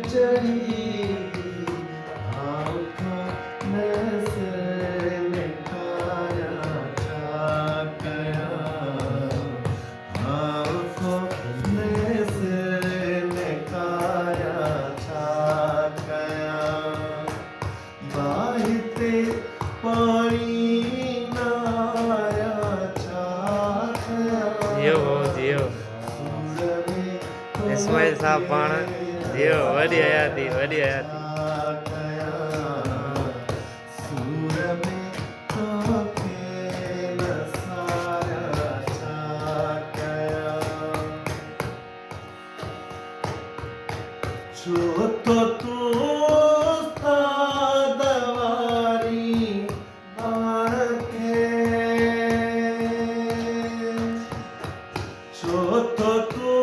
चढ़ी आँखों में से निकाया छा गया आँखों में से निकाया छा गया बाहिते पानी नाया छा गया जियो भाऊ जियो इस्माइल साहब पाण जियो वॾी हयाती वॾी हयाती जो तो तू दवारी बाण के जो तो तू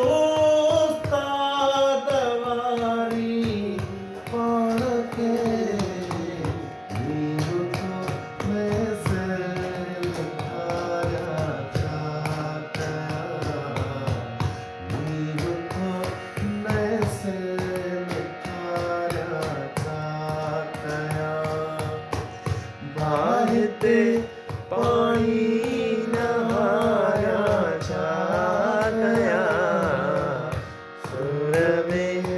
दवारी बाण के नींद को मैं से लिखाया जा गया नींद को मैं से बाहते पानी नहाया छा गया सुर में